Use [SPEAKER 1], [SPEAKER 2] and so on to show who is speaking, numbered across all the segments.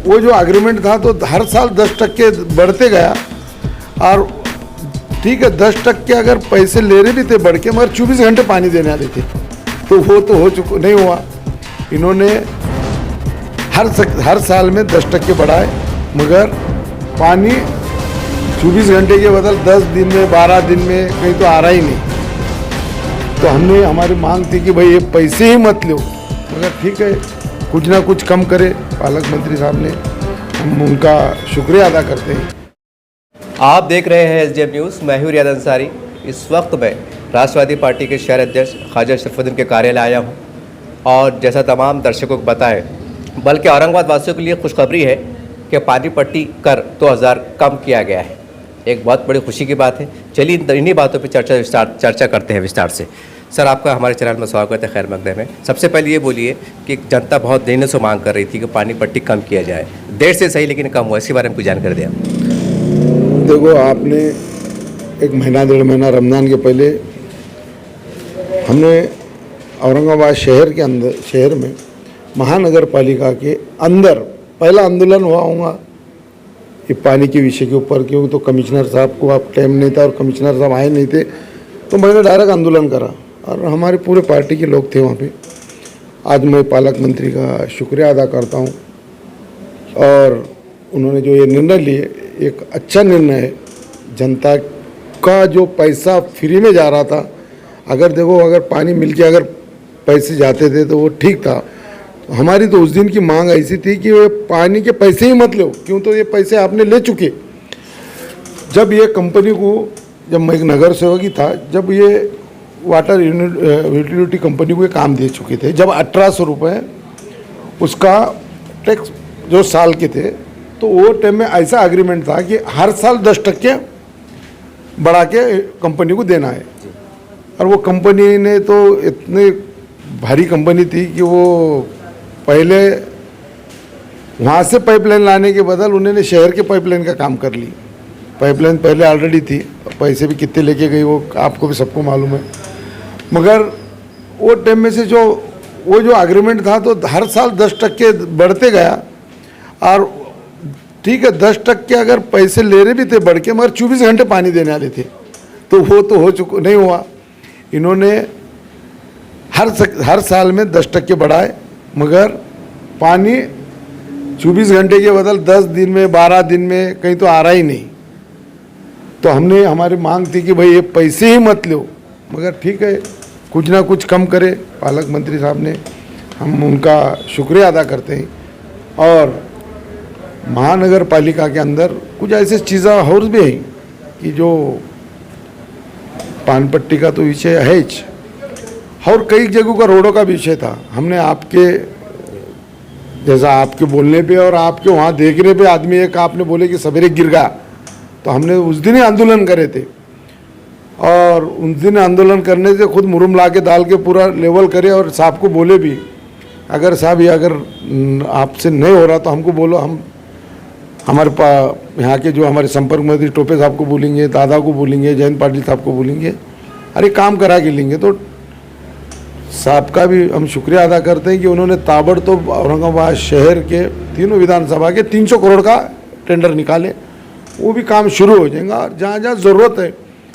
[SPEAKER 1] वो जो एग्रीमेंट था तो हर साल 10% बढ़ते गया। और ठीक है 10% अगर पैसे ले रहे भी थे बढ़ के, मगर 24 घंटे पानी देने वाले थे, तो वो तो हो चुका नहीं हुआ। इन्होंने हर साल में 10% बढ़ाए, मगर पानी 24 घंटे के बदल 10 दिन में 12 दिन में कहीं तो आ रहा ही नहीं। तो हमने हमारी मांग थी कि भाई ये पैसे ही मत लो, मगर ठीक है कुछ ना कुछ कम करे पालक मंत्री साहब ने, हम उनका शुक्रिया अदा करते हैं।
[SPEAKER 2] आप देख रहे हैं एसडीएम न्यूज़। मैं हूं रियाद अंसारी। इस वक्त मैं राष्ट्रवादी पार्टी के शहर अध्यक्ष ख्वाजा शरफुद्दीन के कार्यालय आया हूं, और जैसा तमाम दर्शकों को बताएं, बल्कि औरंगाबाद वासियों के लिए खुशखबरी है कि पानी पट्टी कर 2000 कम किया गया है। एक बहुत बड़ी खुशी की बात है। चलिए इन्हीं बातों पर चर्चा करते हैं विस्तार से। सर, आपका हमारे चैनल में स्वागत है खैर मकदम में। सबसे पहले ये बोलिए कि जनता बहुत दिनों से मांग कर रही थी कि पानी पट्टी कम किया जाए, देर से सही लेकिन कम हुआ, इसके बारे में कुछ जानकारी दें।
[SPEAKER 1] देखो, आपने एक महीना 1.5 महीना रमज़ान के पहले हमने औरंगाबाद शहर में महानगर पालिका के अंदर पहला आंदोलन हुआ होगा ये पानी के विषय के ऊपर, क्योंकि तो कमिश्नर साहब को आप टाइम नहीं था और कमिश्नर साहब आए नहीं थे, तो मैंने डायरेक्ट आंदोलन करा और हमारे पूरे पार्टी के लोग थे वहाँ पे। आज मैं पालक मंत्री का शुक्रिया अदा करता हूँ, और उन्होंने जो ये निर्णय लिए एक अच्छा निर्णय है। जनता का जो पैसा फ्री में जा रहा था, अगर देखो अगर पानी मिल के अगर पैसे जाते थे तो वो ठीक था। तो हमारी तो उस दिन की मांग ऐसी थी कि ये पानी के पैसे ही मत लो, क्यों तो ये पैसे आपने ले चुके। जब ये कंपनी को, जब मैं एक नगर सेवक ही था, जब ये वाटर यूटिलिटी कंपनी को ये काम दे चुके थे, जब 1800 रुपये उसका टैक्स जो साल के थे, तो वो टाइम में ऐसा एग्रीमेंट था कि हर साल 10% बढ़ा के कंपनी को देना है। और वो कंपनी ने तो इतनी भारी कंपनी थी कि वो पहले वहाँ से पाइपलाइन लाने के बदल उन्होंने शहर के पाइपलाइन का काम कर ली। पाइपलाइन पहले ऑलरेडी थी, पैसे भी कितने लेके गई वो आपको भी सबको मालूम है। मगर वो टाइम में से वो जो एग्रीमेंट था तो हर साल 10% बढ़ते गया। और ठीक है 10% अगर पैसे ले रहे भी थे बढ़ के, मगर 24 घंटे पानी देने वाले थे, तो वो तो हो चुका नहीं हुआ। इन्होंने हर साल में 10% बढ़ाए, मगर पानी 24 घंटे के बदल 10 दिन में 12 दिन में कहीं तो आ रहा ही नहीं। तो हमने हमारी मांग थी कि भाई ये पैसे ही मत लो, मगर ठीक है कुछ ना कुछ कम करे पालक मंत्री साहब ने, हम उनका शुक्रिया अदा करते हैं। और महानगर पालिका के अंदर कुछ ऐसे चीज़ें और भी हैं कि जो पान पट्टी का तो विषय है ही, और कई जगहों का रोडों का विषय था। हमने आपके जैसा आपके बोलने पे और आपके वहाँ देखने पे आदमी एक आपने बोले कि सवेरे गिर गया, तो हमने उस दिन ही आंदोलन करे थे, और उस दिन आंदोलन करने से खुद मुरुम ला के डाल के पूरा लेवल करे, और साहब को बोले भी अगर साहब ये अगर आपसे नहीं हो रहा तो हमको बोलो, हम हमारे यहाँ के जो हमारे संपर्क मंत्री टोपे साहब को बोलेंगे, दादा को बोलेंगे, जयंत पाटिल साहब को बोलेंगे, अरे काम करा के लेंगे। तो साहब का भी हम शुक्रिया अदा करते हैं कि उन्होंने ताबड़तोड़ औरंगाबाद शहर के तीनों विधानसभा के 300 करोड़ का टेंडर निकाले, वो भी काम शुरू हो जाएगा। और जहाँ जहाँ ज़रूरत है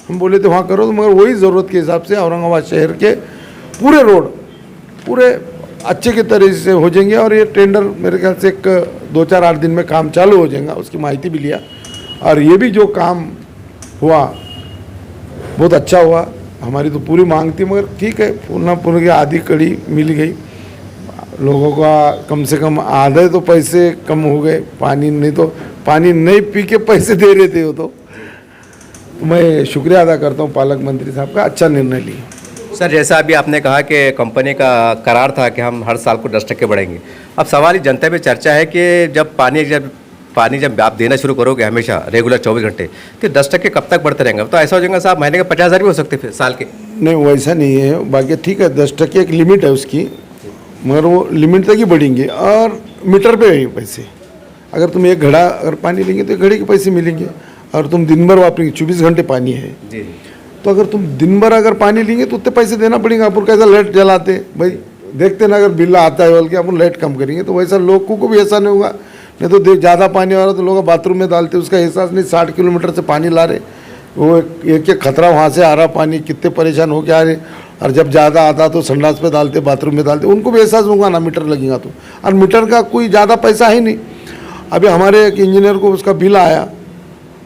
[SPEAKER 1] हम बोले थे वहाँ करो, तो मगर वही ज़रूरत के हिसाब से औरंगाबाद शहर के पूरे रोड पूरे अच्छे के तरह से हो जाएंगे। और ये टेंडर मेरे ख्याल से 2-4-8 दिन में काम चालू हो जाएगा, उसकी माहिती भी लिया। और ये भी जो काम हुआ बहुत अच्छा हुआ, हमारी तो पूरी मांग थी, मगर ठीक है पूर्ण की आधी कड़ी मिल गई। लोगों का कम से कम आधे तो पैसे कम हो गए, पानी नहीं पी के पैसे दे रहे थे वो तो मैं शुक्रिया अदा करता हूँ पालक मंत्री साहब का, अच्छा निर्णय लिया।
[SPEAKER 2] सर, जैसा अभी आपने कहा कि कंपनी का करार था कि हम हर साल को 10% बढ़ेंगे, अब सवाल जनता में चर्चा है कि जब पानी जब आप देना शुरू करोगे हमेशा रेगुलर 24 घंटे, तो 10% कब तक बढ़ते रहेंगे? तो ऐसा हो जाएगा साहब महीने के 50,000 भी हो सकते फिर साल के।
[SPEAKER 1] नहीं वैसा नहीं है, बाकी ठीक है 10% एक लिमिट है उसकी, मगर वो लिमिट तक ही बढ़ेंगे। और मीटर पे है पैसे, अगर तुम एक घड़ा अगर पानी लेंगे तो एक घड़े के पैसे मिलेंगे, और तुम दिन भर वापरेंगे 24 घंटे पानी है
[SPEAKER 2] जी,
[SPEAKER 1] तो अगर तुम दिन भर अगर पानी लेंगे तो उतने पैसे देना पड़ेगा। अपन कैसा लाइट जलाते भाई देखते ना, अगर बिल आता है बल्कि अपन लाइट कम करेंगे तो वैसा लोगों को भी ऐसा नहीं होगा। नहीं तो देख ज़्यादा पानी आ रहा तो लोग बाथरूम में डालते, उसका एहसास नहीं। 60 किलोमीटर से पानी ला रहे, वो एक एक खतरा वहाँ से आ रहा पानी, कितने परेशान हो के आ रहे। और जब ज़्यादा आता तो संडास पे डालते, बाथरूम में डालते, उनको भी एहसास होगा ना मीटर लगेगा तो। और मीटर का कोई ज़्यादा पैसा है नहीं। अभी हमारे एक इंजीनियर को उसका बिल आया,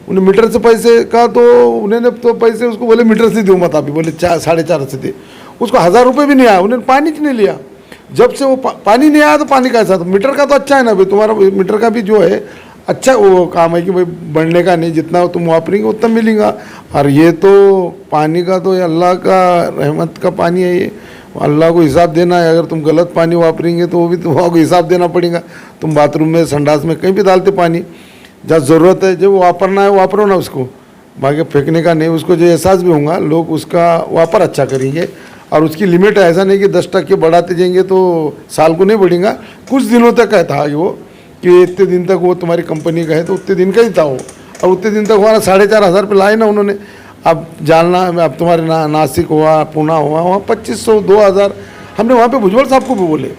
[SPEAKER 1] उन्हें मीटर से पैसे का तो उन्होंने तो पैसे उसको बोले मीटर से दो मत, अभी बोले 4-4.5 से दे। उसको 1000 रुपये भी नहीं आया, उन्होंने पानी नहीं लिया। जब से वो पानी नहीं आया तो पानी कैसा, तो मीटर का तो अच्छा है ना भाई, तुम्हारा मीटर का भी जो है अच्छा वो काम है कि भाई बढ़ने का नहीं, जितना तुम वापरेंगे उतना मिलेगा। और ये तो पानी का तो अल्लाह का रहमत का पानी है, ये अल्लाह को हिसाब देना है। अगर तुम गलत पानी वापरेंगे तो वो भी तुम्हारा हिसाब देना पड़ेगा। तुम बाथरूम में संडास में कहीं भी डालते पानी, जहाँ ज़रूरत है जो वापरना है वापरो ना उसको, बाकी फेंकने का नहीं। उसको जो एहसास भी होगा, लोग उसका वापर अच्छा करेंगे। और उसकी लिमिट है, ऐसा नहीं कि 10% बढ़ाते जाएंगे तो साल को नहीं बढ़ेगा, कुछ दिनों तक है था वो कि इतने दिन तक वो तुम्हारी कंपनी का है तो उतने दिन का ही था वो। और उतने दिन तक हमारा 4,500 पे लाए ना उन्होंने। अब जालना में, अब तुम्हारे नासिक हुआ, पुणे हुआ, वहाँ 2500-2000 हमने वहाँ पे भुजबल साहब को भी बोले,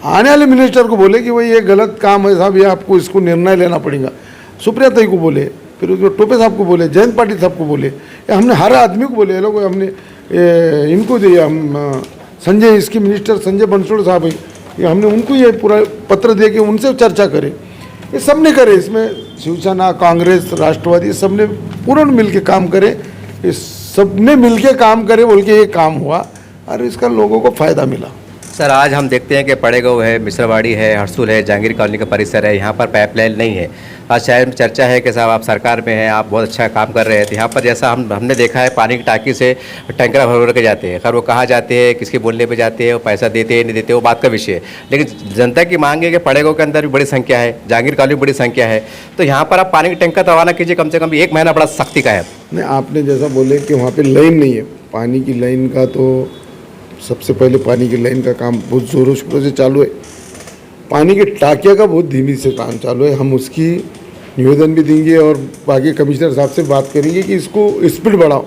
[SPEAKER 1] आने वाले मिनिस्टर को बोले कि भाई ये गलत काम है साहब, ये आपको इसको निर्णय लेना पड़ेगा। सुप्रिया ताई को बोले, फिर उसको टोपे साहब को बोले, जयंत पाटिल साहब को बोले, हमने हर आदमी को बोले। लोग हमने इनको दिया, हम संजय, इसके मिनिस्टर संजय बनसोड़ साहब है, ये हमने उनको ये पूरा पत्र दे के उनसे चर्चा करे। ये सब ने करे, इसमें शिवसेना, कांग्रेस, राष्ट्रवादी सब ने पूर्ण मिल के काम करे। ये सब ने मिल के काम करे बोल के ये काम हुआ और इसका लोगों को फ़ायदा मिला।
[SPEAKER 2] सर, आज हम देखते हैं कि पड़ेगांव है, मिश्रवाड़ी है, हरसूल है, जहांगीर कॉलोनी का परिसर है, यहाँ पर पाइपलाइन नहीं है। आज शहर में चर्चा है कि साहब आप सरकार में हैं, आप बहुत अच्छा काम कर रहे हैं। तो यहाँ पर जैसा हमने देखा है, पानी की टाँकी से टैंकर भर के जाते हैं। खैर वो कहाँ जाते हैं, किसके बोलने पे जाते हैं, वो पैसा देते हैं नहीं देते, वो बात का विषय है। लेकिन जनता की मांग है कि पड़ेगांव के अंदर भी बड़ी संख्या है, जहांगीर कॉलोनी में बड़ी संख्या है, तो यहाँ पर आप पानी की टैंकर रवाना कीजिए, कम से कम 1 महीना बड़ा सख्ती का है।
[SPEAKER 1] नहीं, आपने जैसा बोले कि वहाँ पर लाइन नहीं है, पानी की लाइन का तो सबसे पहले पानी की लाइन का काम बहुत ज़ोरों शोरों से चालू है। पानी के टाकिया का बहुत धीमी से काम चालू है। हम उसकी निवेदन भी देंगे और बाकी कमिश्नर साहब से बात करेंगे कि इसको स्पीड बढ़ाओ।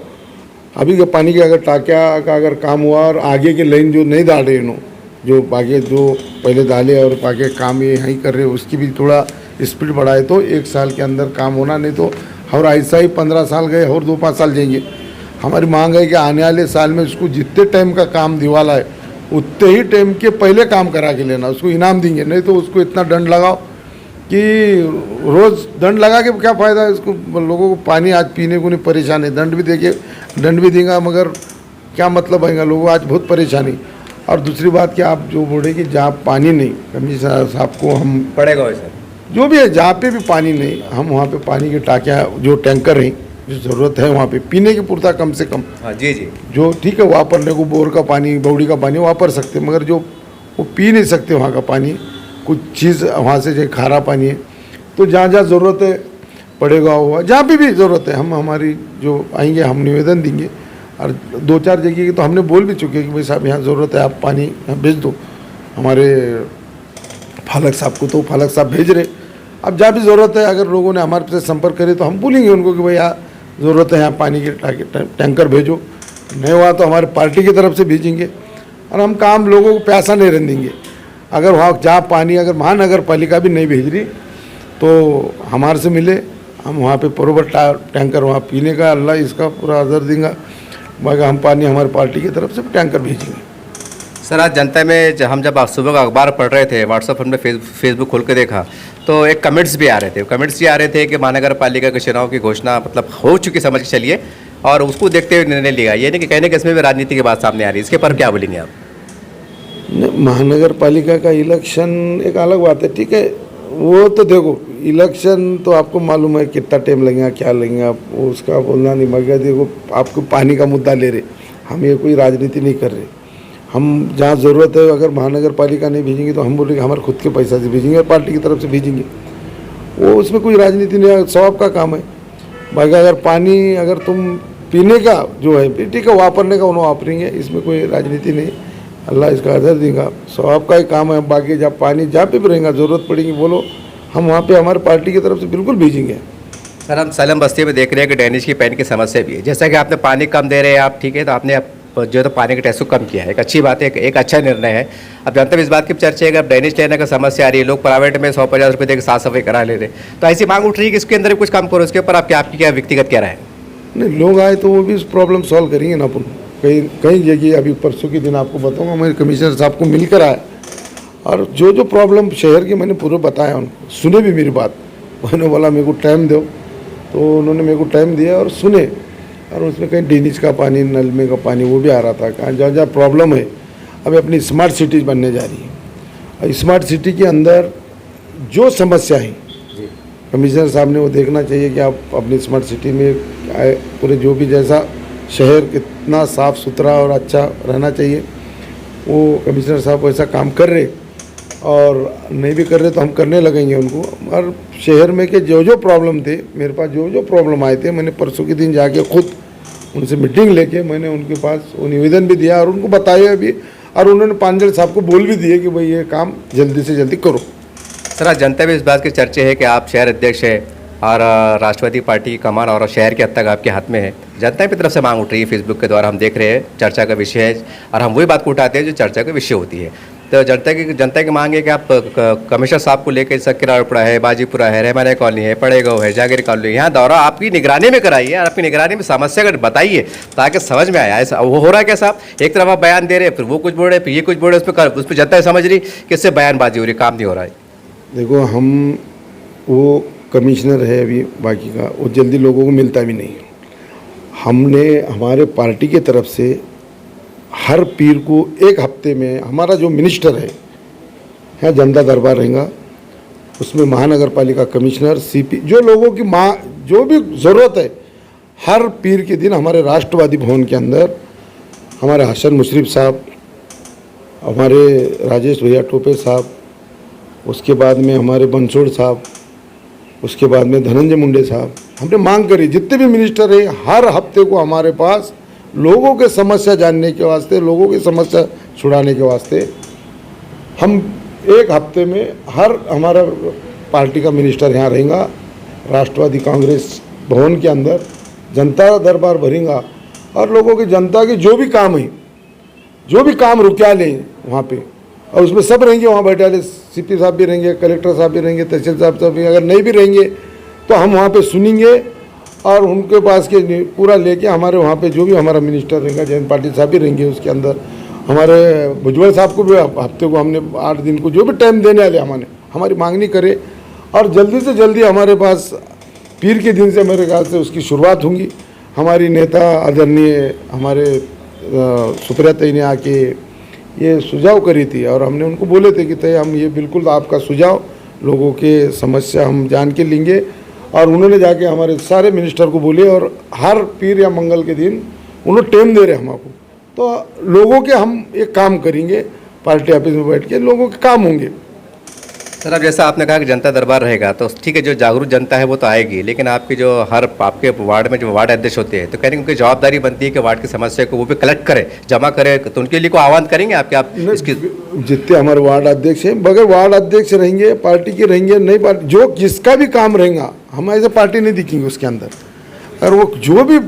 [SPEAKER 1] अभी का पानी के अगर टाकिया का अगर काम हुआ और आगे के लाइन जो नहीं डाल रहे हैं, जो बाकी जो पहले डाले और बाकी काम ये यहीं कर रहे हैं, उसकी भी थोड़ा स्पीड बढ़ाए तो 1 साल के अंदर काम होना। नहीं तो और ऐसा ही 15 साल गए और 2-5 साल जाएंगे। हमारी मांग है कि आने वाले साल में उसको जितने टाइम का काम दिवाला है उतने ही टाइम के पहले काम करा के लेना, उसको इनाम देंगे। नहीं तो उसको इतना दंड लगाओ कि रोज़ दंड लगा के क्या फ़ायदा है, इसको लोगों को पानी आज पीने को नहीं परेशान है। दंड भी देगा मगर क्या मतलब आएगा, लोगों को आज बहुत परेशानी। और दूसरी बात कि आप जो बोले कि जहाँ पानी नहीं, कमिश्नर साहब को हम
[SPEAKER 2] पड़ेगा सर
[SPEAKER 1] जो भी है, जहाँ पे भी पानी नहीं, हम वहाँ पे पानी की टाकियाँ जो टैंकर हैं जो ज़रूरत है वहाँ पे पीने की पूर्ता कम से कम,
[SPEAKER 2] हाँ जी जी,
[SPEAKER 1] जो ठीक है वापरने को बोर का पानी, बौड़ी का पानी वापर सकते, मगर जो वो पी नहीं सकते वहाँ का पानी, कुछ चीज़ वहाँ से जो खारा पानी है, तो जहाँ जहाँ ज़रूरत है पड़ेगा हुआ, जहाँ भी ज़रूरत है हम हमारी जो आएंगे हम निवेदन देंगे। और 2-4 जगह की तो हमने बोल भी चुके कि भाई साहब यहाँ ज़रूरत है, आप पानी यहाँ भेज दो हमारे फालक साहब को, तो फालक साहब भेज रहे। अब जहाँ भी ज़रूरत है, अगर लोगों ने हमारे से संपर्क करे तो हम बोलेंगे उनको कि भाई यहाँ ज़रूरत है, यहाँ पानी के टैंकर भेजो। नहीं हुआ तो हमारे पार्टी की तरफ से भेजेंगे और हम काम लोगों को प्यासा नहीं रहने देंगे। अगर वहाँ जहाँ पानी अगर महानगर पालिका भी नहीं भेज रही तो हमारे से मिले, हम वहाँ पे बराबर टैंकर वहाँ पीने का अल्लाह इसका पूरा असर देंगे। बाकी हम पानी हमारे पार्टी की तरफ से टैंकर भेजेंगे।
[SPEAKER 2] सर, आज जनता में हम जब आप सुबह का अखबार पढ़ रहे थे, व्हाट्सअप हमने फेसबुक खोल के देखा तो एक कमेंट्स भी आ रहे थे। कमेंट्स ये आ रहे थे कि महानगर पालिका के चुनाव की घोषणा मतलब हो चुकी समझ के चलिए, और उसको देखते हुए निर्णय लिया। ये नहीं कि कहने कि इसमें भी राजनीति की बात सामने आ रही है, इसके पर क्या बोलेंगे आप?
[SPEAKER 1] महानगर पालिका का इलेक्शन एक अलग बात है, ठीक है। वो तो देखो इलेक्शन तो आपको मालूम है कितना टाइम लगेगा, क्या लगेगा, उसका बोलना नहीं। मगर देखो आपको पानी का मुद्दा ले रहे, हम ये कोई राजनीति नहीं कर रहे। हम जहाँ ज़रूरत है अगर महानगर पालिका नहीं भेजेंगे तो हम बोलेंगे हमारे खुद के पैसा से भेजेंगे और पार्टी की तरफ से भेजेंगे। वो उसमें कोई राजनीति नहीं है, स्वभाव का काम है। बाकी अगर पानी अगर तुम पीने का जो है ठीक है, वापरने का उन्होंने वापरेंगे, इसमें कोई राजनीति नहीं। अल्लाह इसका अदर देगा, स्वभाव का ही काम है। बाकी जब पानी जहाँ पे भी रहेगा ज़रूरत पड़ेगी बोलो, हम वहाँ पे हमारे पार्टी की तरफ से बिल्कुल भेजेंगे।
[SPEAKER 2] सर, हम सलम बस्ती में देख रहे हैं कि ड्रेनेज की पैन की समस्या भी है। जैसा कि आपने पानी कम दे रहे हैं आप, ठीक है, तो आपने जो है तो पानी के टैक्स को कम किया है, एक अच्छी बात है, एक अच्छा निर्णय है। अब जनता में इस बात की चर्चा है कि अब ड्रेनेज लेने का समस्या आ रही है, लोग प्राइवेट में 150 रुपये देकर साफ सफाई करा ले रहे, तो ऐसी मांग उठ रही है कि इसके अंदर भी कुछ काम करो। इसके ऊपर आपकी क्या व्यक्तिगत क्या राय है?
[SPEAKER 1] नहीं, लोग आए तो वो भी इस प्रॉब्लम सॉल्व करेंगे ना अपन। कई जगह अभी परसों के दिन आपको बताऊंगा, मैं कमिश्नर साहब को मिलकर आया और जो प्रॉब्लम शहर की मैंने पूरा बताया उनको, सुने भी मेरी बात। मैंने बोला मेरे को टाइम दो, तो उन्होंने मेरे को टाइम दिया और सुने। और उसमें कहीं ड्रेनेज का पानी, नल में का पानी वो भी आ रहा था। कहाँ जहाँ प्रॉब्लम है, अभी अपनी स्मार्ट सिटीज़ बनने जा रही है और स्मार्ट सिटी के अंदर जो समस्या है कमिश्नर साहब ने वो देखना चाहिए कि आप अपनी स्मार्ट सिटी में पूरे जो भी जैसा शहर कितना साफ़ सुथरा और अच्छा रहना चाहिए, वो कमिश्नर साहब वैसा काम कर रहे, और नहीं भी कर रहे तो हम करने लगेंगे उनको। और शहर में के जो प्रॉब्लम थे, मेरे पास जो प्रॉब्लम आए थे, मैंने परसों के दिन जाके खुद उनसे मीटिंग लेके मैंने उनके पास वो निवेदन भी दिया और उनको बताया भी, और उन्होंने पांजल साहब को बोल भी दिए कि भाई ये काम जल्दी से जल्दी करो।
[SPEAKER 2] सर, आज जनता में इस बात की चर्चा है कि आप शहर अध्यक्ष हैं और राष्ट्रवादी पार्टी की कमान और शहर के हद तक आपके हाथ में है। जनता की तरफ से मांग उठ रही है, फेसबुक के द्वारा हम देख रहे हैं, चर्चा का विषय है और हम वही बात को उठाते हैं जो चर्चा का विषय होती है। तो जनता की मांग है कि आप कमिश्नर साहब को लेकर सकिरापुरा है, बाजीपुरा है, रहमानिया कॉलोनी है, पड़ेगांव है, जागीर कॉलोनी, यहाँ दौरा आपकी निगरानी में कराइए और अपनी निगरानी में समस्या का बताइए ताकि समझ में आया। ऐसा वो हो रहा है क्या साहब? एक तरफ आप बयान दे रहे हैं, फिर वो कुछ बोल रहे हैं, फिर ये कुछ बोल रहे हैं, उस पर जनता समझ रही कि इससे बयानबाजी हो रही, काम नहीं हो रहा है।
[SPEAKER 1] देखो, हम वो कमिश्नर है अभी बाकी का, वो जल्दी लोगों को मिलता भी नहीं। हमने हमारे पार्टी के तरफ से हर पीर को एक हफ्ते में हमारा जो मिनिस्टर है यहाँ जनता दरबार रहेगा, उसमें महानगर पालिका कमिश्नर, सीपी, जो लोगों की जो भी ज़रूरत है, हर पीर के दिन हमारे राष्ट्रवादी भवन के अंदर हमारे हसन मुशर्रफ साहब, हमारे राजेश भैया टोपे साहब, उसके बाद में हमारे बंसोड़ साहब, उसके बाद में धनंजय मुंडे साहब, हमने मांग करी जितने भी मिनिस्टर है हर हफ्ते को हमारे पास लोगों के समस्या जानने के वास्ते, लोगों की समस्या छुड़ाने के वास्ते हम एक हफ्ते में हर हमारा पार्टी का मिनिस्टर यहाँ रहेगा, राष्ट्रवादी कांग्रेस भवन के अंदर जनता दरबार भरेगा और लोगों की जनता के जो भी काम है, जो भी काम रुका ले वहाँ पे, और उसमें सब रहेंगे वहाँ बैठे वाले, सीपी साहब भी रहेंगे, कलेक्टर साहब भी रहेंगे, तहसील साहब भी, अगर नहीं भी रहेंगे तो हम वहाँ पे सुनेंगे और उनके पास के पूरा लेके हमारे वहाँ पे जो भी हमारा मिनिस्टर रहेगा, जयंत पाटिल साहब भी रहेंगे उसके अंदर, हमारे भुजबल साहब को भी हफ्ते को हमने 8 दिन को जो भी टाइम देने वाले हमारी मांगनी करे और जल्दी से जल्दी हमारे पास पीर के दिन से मेरे ख्याल से उसकी शुरुआत होंगी। हमारी नेता आदरणीय हमारे सुप्रिया तई ने आके ये सुझाव करी थी और हमने उनको बोले थे कि तय हम ये बिल्कुल आपका सुझाव, लोगों के समस्या हम जान के लेंगे, और उन्होंने जाके हमारे सारे मिनिस्टर को बोले और हर पीर या मंगल के दिन उन्होंने टाइम दे रहे हमको, तो लोगों के हम एक काम करेंगे, पार्टी ऑफिस में बैठ के लोगों के काम होंगे।
[SPEAKER 2] सर, अब जैसा आपने कहा कि जनता दरबार रहेगा तो ठीक है, जो जागरूक जनता है वो तो आएगी, लेकिन आपकी जो आपके वार्ड में जो वार्ड अध्यक्ष होते हैं तो कह रहे उनकी जवाबदारी बनती है कि वार्ड की समस्या को वो भी कलेक्ट करें, जमा करें, तो उनके लिए कोई आह्वान करेंगे आपके? आप इसकी
[SPEAKER 1] जितने हमारे वार्ड अध्यक्ष हैं, बगैर वार्ड अध्यक्ष रहेंगे, पार्टी के रहेंगे, नहीं पार्टी जो जिसका भी काम रहेगा, हम ऐसे पार्टी नहीं दिखेंगे उसके अंदर। और वो जो भी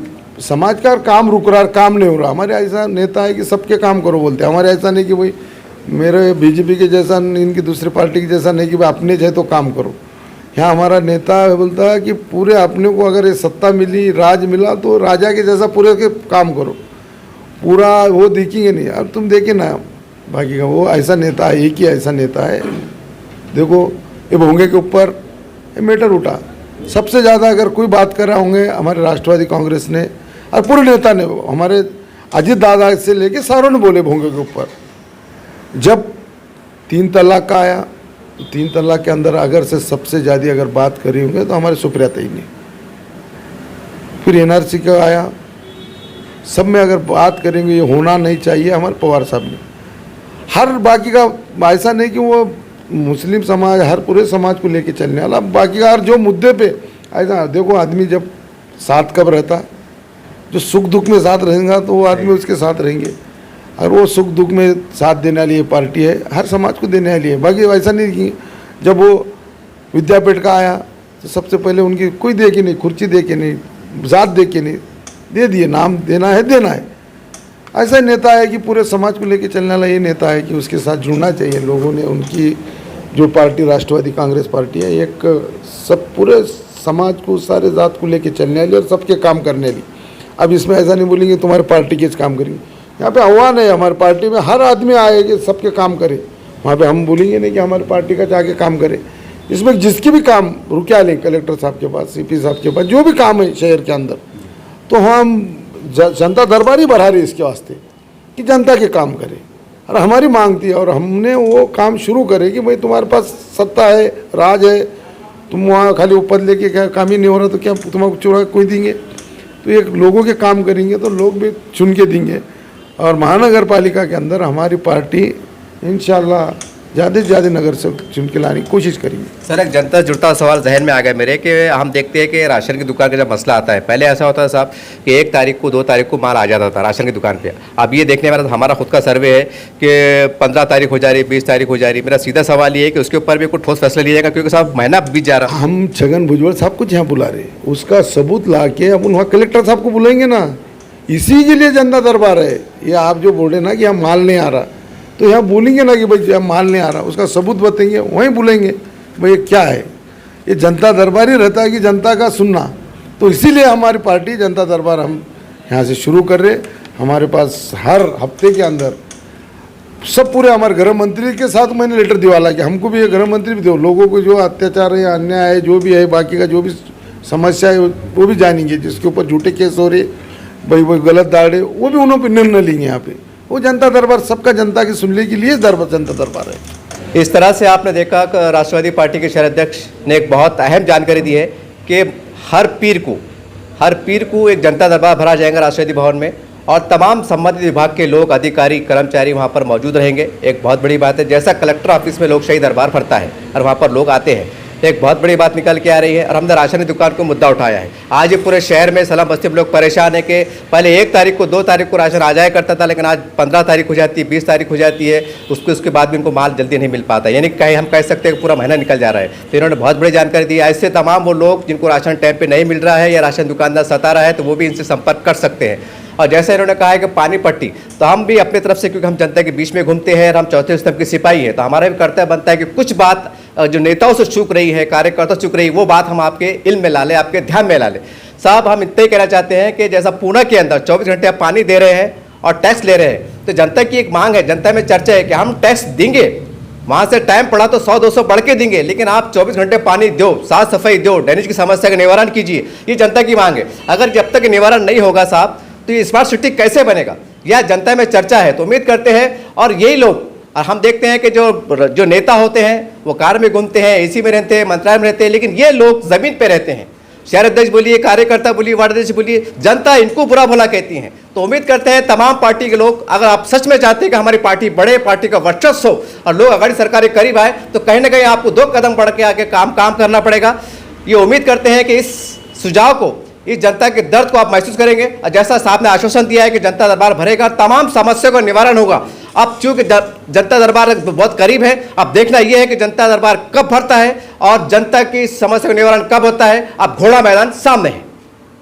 [SPEAKER 1] समाज का काम रुक रहा, काम नहीं हो रहा, हमारे ऐसा नेता है कि सबके काम करो बोलते हैं। हमारे ऐसा नहीं कि भाई मेरे बीजेपी के जैसा, इनकी दूसरी पार्टी के जैसा नहीं कि भाई अपने चाहे तो काम करो। यहाँ हमारा नेता बोलता है कि पूरे अपने को अगर ये सत्ता मिली, राज मिला तो राजा के जैसा पूरे के काम करो, पूरा वो देखेंगे नहीं। अब तुम देखे ना बाकी का, वो ऐसा नेता है, एक ही ऐसा नेता है। देखो ये भोंगे के ऊपर मैटर उठा, सबसे ज़्यादा अगर कोई बात कर रहा होंगे हमारे राष्ट्रवादी कांग्रेस ने और पूरे नेता ने, हमारे अजीत दादा से लेके सारों ने बोले भोंगे के ऊपर। जब 3 तलाक का आया तो 3 तलाक के अंदर अगर से सबसे ज़्यादा अगर बात करी होंगे तो हमारे सुप्रिया तई ने, फिर एनआरसी का आया, सब में अगर बात करेंगे ये होना नहीं चाहिए हमारे पवार साहब ने। हर बाकी का ऐसा नहीं कि वो मुस्लिम समाज, हर पूरे समाज को लेके चलने वाला, बाकी का हर जो मुद्दे पे ऐसा देखो, आदमी जब साथ कब रहता, जो सुख दुख में साथ रहेगा तो वो आदमी उसके साथ रहेंगे, और वो सुख दुख में साथ देने वाली ये पार्टी है, हर समाज को देने वाली है। बाकी ऐसा नहीं कि जब वो विद्यापीठ का आया तो सबसे पहले उनकी कोई दे के नहीं, कुर्सी दे के नहीं, जात दे के नहीं, दे दिए, नाम देना है देना है। ऐसा नेता है कि पूरे समाज को लेकर चलने वाला ये नेता है कि उसके साथ जुड़ना चाहिए लोगों ने। उनकी जो पार्टी राष्ट्रवादी कांग्रेस पार्टी है, एक सब पूरे समाज को, सारे जात को लेकर चलने वाली और सबके काम करने वाली। अब इसमें ऐसा नहीं बोलेंगे तुम्हारे पार्टी के काम करेंगे, यहाँ पे आह्वान है हमारी पार्टी में हर आदमी आए कि सबके काम करे। वहाँ पे हम बोलेंगे नहीं कि हमारी पार्टी का जाके काम करे। इसमें जिसके भी काम रुका लें कलेक्टर साहब के पास, सीपी साहब के पास, जो भी काम है शहर के अंदर, तो हम जनता दरबार ही बढ़ा रही इसके वास्ते कि जनता के काम करे। और हमारी मांग थी और हमने वो काम शुरू करे कि भाई तुम्हारे पास सत्ता है, राज है, तुम वहाँ खाली ऊपर लेके क्या काम ही नहीं हो रहा तो क्या तुम्हारा चुरा कोई देंगे? तो एक लोगों के काम करेंगे तो लोग भी चुन के देंगे। और महानगर पालिका के अंदर हमारी पार्टी इंशाल्लाह ज़्यादा से ज़्यादा नगर से चुन के लाने की कोशिश करेंगे।
[SPEAKER 2] सर, एक जनता जुड़ता सवाल जहन में आ गया मेरे कि हम देखते हैं कि राशन की दुकान का जब मसला आता है, पहले ऐसा होता था साहब कि 1 तारीख को 2 तारीख को माल आ जाता था राशन की दुकान पे। अब ये देखने वाला हमारा खुद का सर्वे है कि 15 तारीख हो जा रही, 20 तारीख हो जा रही। मेरा सीधा सवाल ये है कि उसके ऊपर भी कुछ ठोस फैसला लिया जाएगा, क्योंकि साहब महीना बीत जा रहा।
[SPEAKER 1] हम छगन भुजबल साहब को यहाँ बुला रहे, उसका सबूत ला के हम वहाँ कलेक्टर साहब को बुलाएंगे ना। इसी के लिए जनता दरबार है। ये आप जो बोल रहे ना कि यहाँ माल नहीं आ रहा, तो यहाँ बोलेंगे ना कि भाई माल नहीं आ रहा, उसका सबूत बताएंगे, वहीं बोलेंगे भाई ये क्या है। ये जनता दरबार ही रहता है कि जनता का सुनना। तो इसीलिए हमारी पार्टी जनता दरबार हम यहाँ से शुरू कर रहे। हमारे पास हर हफ्ते के अंदर सब पूरे हमारे गृह मंत्री के साथ मैंने लेटर दिवाला कि हमको भी ये गृह मंत्री भी दो, लोगों को जो अत्याचार है, अन्याय है, जो भी है, बाकी का जो भी समस्या है वो भी जानेंगे। जिसके ऊपर झूठे केस हो रहे, भाई वो गलत दाड़े, वो भी उन्होंने निर्णय लेंगे यहाँ पे। वो जनता दरबार सबका जनता की सुनने के लिए जनता दरबार है।
[SPEAKER 2] इस तरह से आपने देखा कि राष्ट्रवादी पार्टी के शहर अध्यक्ष ने एक बहुत अहम जानकारी दी है कि हर पीर को एक जनता दरबार भरा जाएगा राष्ट्रपति भवन में, और तमाम संबंधित विभाग के लोग, अधिकारी, कर्मचारी वहाँ पर मौजूद रहेंगे। एक बहुत बड़ी बात है, जैसा कलेक्टर ऑफिस में लोकशाही दरबार भरता है और वहाँ पर लोग आते हैं, एक बहुत बड़ी बात निकल के आ रही है। और हमने राशन की दुकान को मुद्दा उठाया है। आज ये पूरे शहर में सलाम बस्ती में लोग परेशान है कि पहले 1 तारीख को 2 तारीख को राशन आ जाया करता था, लेकिन आज 15 तारीख हो जाती है, 20 तारीख हो जाती है, उसके बाद भी उनको माल जल्दी नहीं मिल पाता। यानी कहीं हम कह सकते हैं कि पूरा महीना निकल जा रहा है। तो इन्होंने बहुत बड़ी जानकारी दी। ऐसे तमाम वो लोग जिनको राशन टाइम पर नहीं मिल रहा है या राशन दुकानदार सता रहा है, तो वो भी इनसे संपर्क कर सकते हैं। और जैसे इन्होंने कहा है कि पानी पट्टी, तो हम भी अपनी तरफ से, क्योंकि हम जनता के बीच में घूमते हैं और हम चौथे स्तंभ के सिपाही हैं, तो हमारा भी कर्तव्य बनता है कि कुछ बात जो नेताओं से चूक रही है, कार्यकर्ता चूक रही है, वो बात हम आपके इल्म में ला लें, आपके ध्यान में ला लें। साहब, हम इतना ही कहना चाहते हैं कि जैसा पूना के अंदर 24 घंटे आप पानी दे रहे हैं और टैक्स ले रहे हैं, तो जनता की एक मांग है, जनता में चर्चा है कि हम टैक्स देंगे, वहाँ से टाइम पड़ा तो 100-200 बढ़ के देंगे, लेकिन आप 24 घंटे पानी दो, साफ सफाई दो, ड्रेनेज की समस्या का निवारण कीजिए। ये जनता की मांग है। अगर जब तक निवारण नहीं होगा साहब, तो ये स्मार्ट सिटी कैसे बनेगा, यह जनता में चर्चा है। तो उम्मीद करते हैं, और यही लोग, और हम देखते हैं कि जो नेता होते हैं वो कार में घूमते हैं, एसी में रहते हैं, मंत्रालय में रहते हैं, लेकिन ये लोग जमीन पे रहते हैं। शहर अध्यक्ष बोलिए, कार्यकर्ता बोलिए, वार्ड अध्यक्ष बोलिए, जनता इनको बुरा भला कहती है। तो उम्मीद करते हैं तमाम पार्टी के लोग, अगर आप सच में चाहते हैं कि हमारी पार्टी बढ़े, पार्टी का वर्चस्व हो और लोग अगाड़ी सरकार के करीब आए, तो कहीं ना कहीं आपको 2 कदम बढ़ के आके काम करना पड़ेगा। ये उम्मीद करते हैं कि इस सुझाव को, इस जनता के दर्द को आप महसूस करेंगे, और जैसा साहब ने आश्वासन दिया है कि जनता दरबार भरेगा, तमाम समस्याओं का निवारण होगा। अब चूंकि जनता दरबार बहुत करीब है, अब देखना यह है कि जनता दरबार कब भरता है और जनता की समस्या का निवारण कब होता है। अब घोड़ा मैदान सामने है।